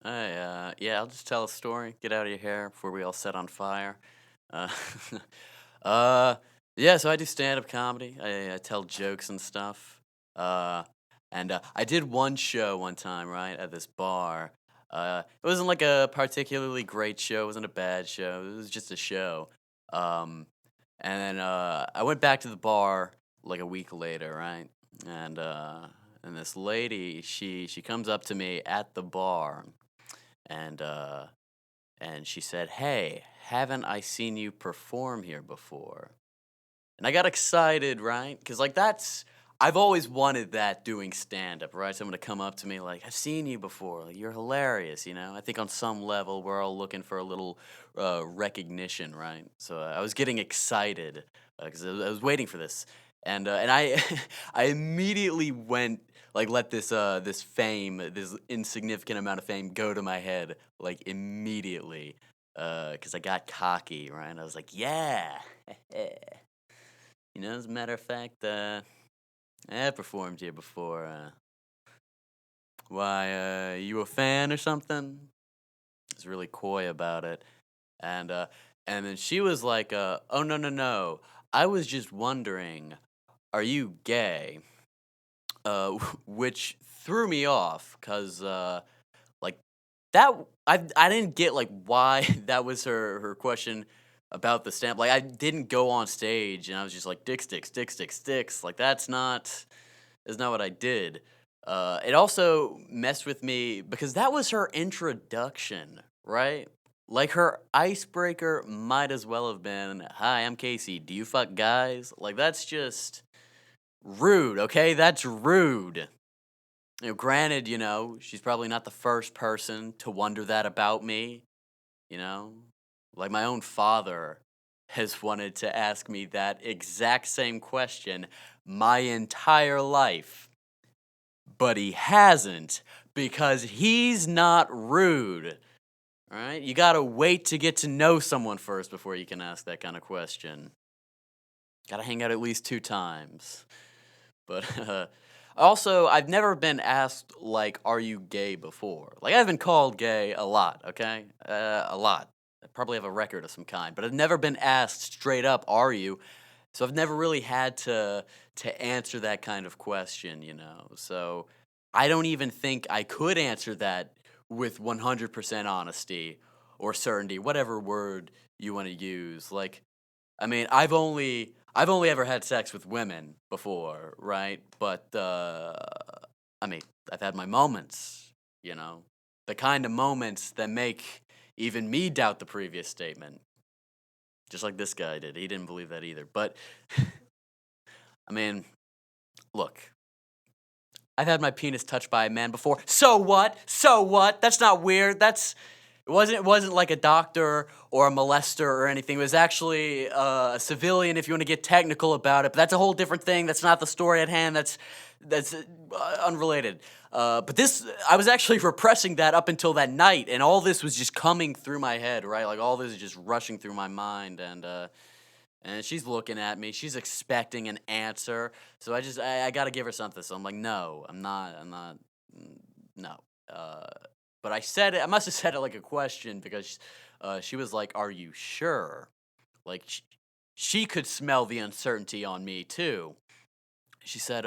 Yeah, I'll just tell a story. Get out of your hair before we all set on fire. Uh, uh, yeah, so I do stand-up comedy. I tell jokes and stuff. Uh, and I did one show one time, right, at this bar. It wasn't like a particularly great show. It wasn't a bad show. It was just a show. Um, and then I went back to the bar like a week later, right? And uh, and this lady, she comes up to me at the bar and and she said, "Hey, haven't I seen you perform here before?" And I got excited, right? Because like that's I've always wanted that doing stand up, right? Someone to come up to me like, "I've seen you before. Like you're hilarious," you know. I think on some level we're all looking for a little recognition, right? So I was getting excited because I was waiting for this, and I I immediately went like let this fame, this insignificant amount of fame go to my head like immediately because I got cocky, right? I was like, "Yeah." As a matter of fact, I performed here before. You a fan or something? It's really coy about it, and uh, and then she was like, "Oh no no no, I was just wondering, are you gay?" Which threw me off, cause like that I didn't get like why that was her question about the stamp. Like I didn't go on stage and I was just like dick sticks, dick sticks, sticks. Like that's not what I did. It also messed with me because that was her introduction, right? Like her icebreaker might as well have been, "Hi, I'm Casey. Do you fuck guys?" Like that's just rude, okay? That's rude. Granted, she's probably not the first person to wonder that about me, you know? Like my own father has wanted to ask me that exact same question my entire life. But he hasn't because he's not rude. All right? You got to wait to get to know someone first before you can ask that kind of question. Got to hang out at least 2 times. But also, I've never been asked, like, are you gay before? Like, I've been called gay a lot, okay? A lot. I probably have a record of some kind, but I've never been asked straight up, are you? So I've never really had to answer that kind of question, you know. So I don't even think I could answer that with 100% honesty or certainty, whatever word you want to use. Like, I mean, I've only ever had sex with women before, right? But I mean, I've had my moments, you know. The kind of moments that make even me doubt the previous statement. Just like this guy did. He didn't believe that either. But I mean, look, I've had my penis touched by a man before. So what? So what? That's not weird. It wasn't like a doctor or a molester or anything. It was actually a civilian, if you want to get technical about it. But that's a whole different thing. That's not the story at hand. That's unrelated. But I was actually repressing that up until that night, and all this was just coming through my head, right? Like all this is just rushing through my mind, and she's looking at me. She's expecting an answer. So I got to give her something. So I'm like, no, no. Uh, but I said it. I must have said it like a question because she was like, "Are you sure?" Like she could smell the uncertainty on me too. She said,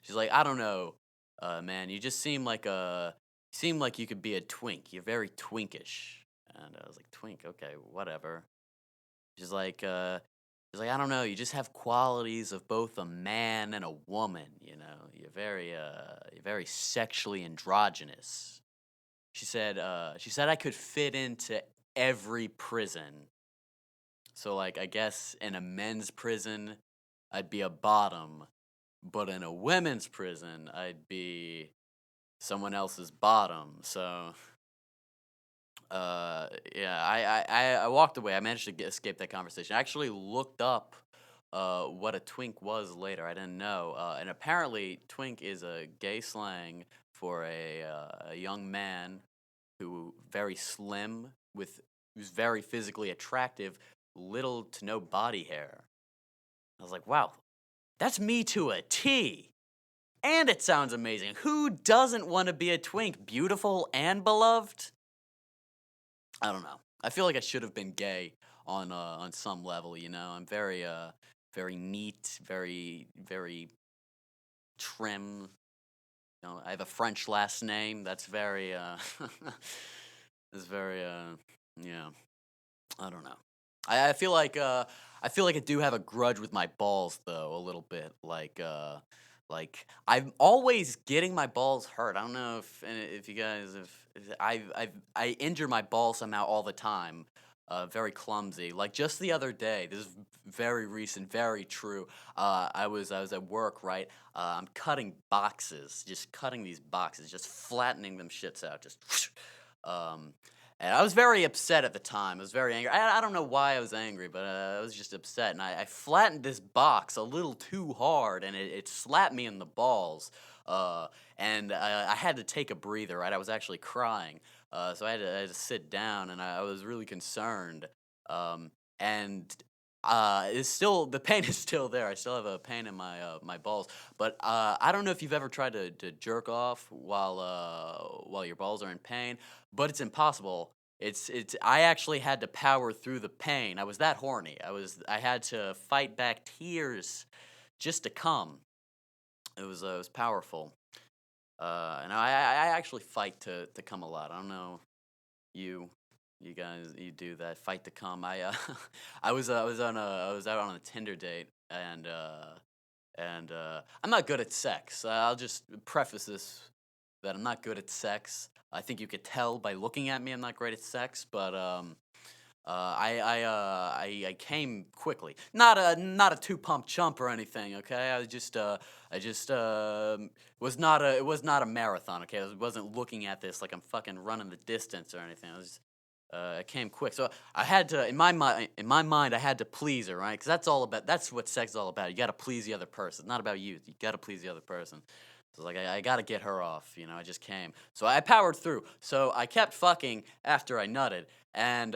she's like, "I don't know, man. You just seem like you could be a twink. You're very twinkish." And I was like, "Twink, okay, whatever." She's like, I don't know. You just have qualities of both a man and a woman. You're very sexually androgynous. She said I could fit into every prison. So like I guess in a men's prison I'd be a bottom, but in a women's prison I'd be someone else's bottom. So yeah, I walked away. I managed to escape that conversation. I actually looked up what a twink was later. I didn't know, and apparently twink is a gay slang for a young man who very slim with who's very physically attractive, little to no body hair. I was like, wow, that's me to a T. and it sounds amazing. Who doesn't want to be a twink? Beautiful and beloved? I don't know. I feel like I should have been gay on some level, you know. I'm very neat, very trim. You know, I have a French last name. That's very that's very yeah. I don't know. I feel like I feel like I do have a grudge with my balls though a little bit. Like I'm always getting my balls hurt. I don't know if you guys if I injure my balls somehow all the time. Very clumsy. Like just the other day, this is very recent, very true. I was at work, right? I'm cutting boxes, just cutting these boxes, just flattening them shits out, just um and I was very upset at the time. I was very angry. I don't know why I was angry, but I was just upset. And I flattened this box a little too hard, and it slapped me in the balls. Uh, and I had to take a breather, right? I was actually crying. So I had to sit down, and I was really concerned. And it's still the pain is still there. I still have a pain in my balls. But I don't know if you've ever tried to jerk off while your balls are in pain, but it's impossible. It's I actually had to power through the pain. I was that horny. I had to fight back tears just to come. It was powerful. And I actually fight to come a lot. I don't know you you guys you do that fight to come. I was out on a Tinder date and I'm not good at sex. I'll just preface this that I'm not good at sex. I think you could tell by looking at me I'm not great at sex, but I came quickly. Not a two pump chump or anything. Okay, I just it was not a marathon. Okay, I wasn't looking at this like I'm fucking running the distance or anything. I came quick, so I had to in my mind I had to please her, right? Because that's what sex is all about. You got to please the other person. It's not about you. You got to please the other person. So like I got to get her off. You know, I just came, so I powered through. So I kept fucking after I nutted, and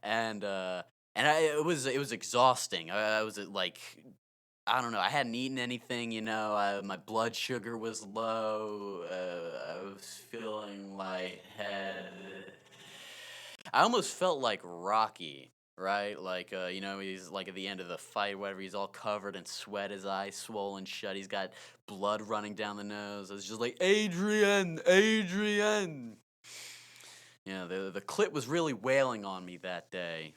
and it was exhausting. I was like I don't know. I hadn't eaten anything, you know. My blood sugar was low. I was feeling lightheaded. I almost felt like Rocky, right? Like, you know, he's like at the end of the fight, whatever. He's all covered in sweat, his eyes swollen shut. He's got blood running down the nose. I was just like, Adrian, Adrian. You know, the clip was really wailing on me that day.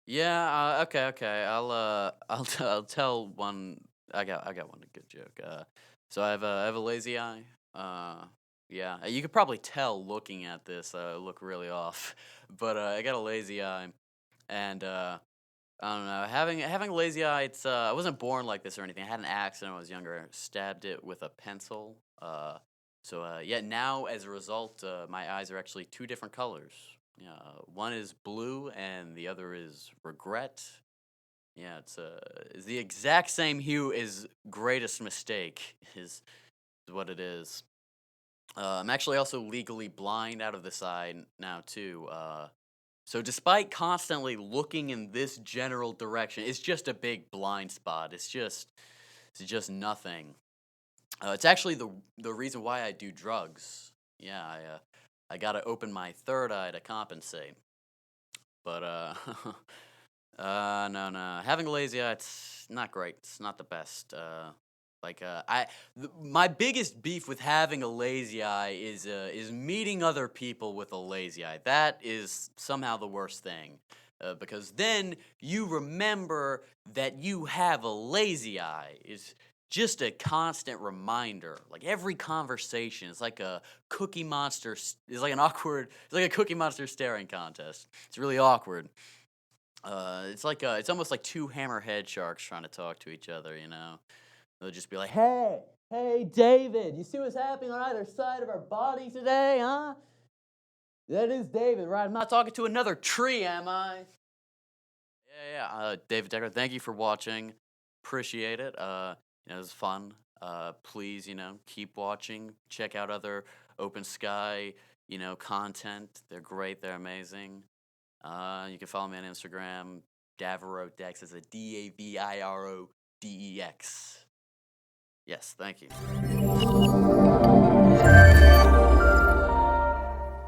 Yeah. Okay. Okay. I'll tell one. I got one good joke. So I have a lazy eye. Yeah. You could probably tell looking at this. I look really off, but I got a lazy eye, and I don't know. Having a lazy eye. It's I wasn't born like this or anything. I had an accident when I was younger. Stabbed it with a pencil. Yeah. Now as a result, my eyes are actually two different colors. Yeah. One is blue and the other is regret. Yeah, it's the exact same hue as greatest mistake is what it is. I'm actually also legally blind out of the side now too. So despite constantly looking in this general direction, it's just a big blind spot. It's just nothing. It's actually the reason why I do drugs. Yeah, I gotta open my third eye to compensate. But no. Having a lazy eye, it's not great. It's not the best. My biggest beef with having a lazy eye is meeting other people with a lazy eye. That is somehow the worst thing. Because then you remember that you have a lazy eye. It's just a constant reminder. Like every conversation, it's like a cookie monster. It's like an awkward. It's like a cookie monster staring contest. It's really awkward. It's almost like two hammerhead sharks trying to talk to each other. You know, they'll just be like, "Hey, David, you see what's happening on either side of our body today, huh? That is David, right? I'm not talking to another tree, am I?" Yeah. David Decareaux, thank you for watching. Appreciate it. You know, it was fun. Please, you know, keep watching. Check out other OpinSky, you know, content. They're great. They're amazing. You can follow me on Instagram. Davirodex is a DAVIRODEX. Yes, thank you.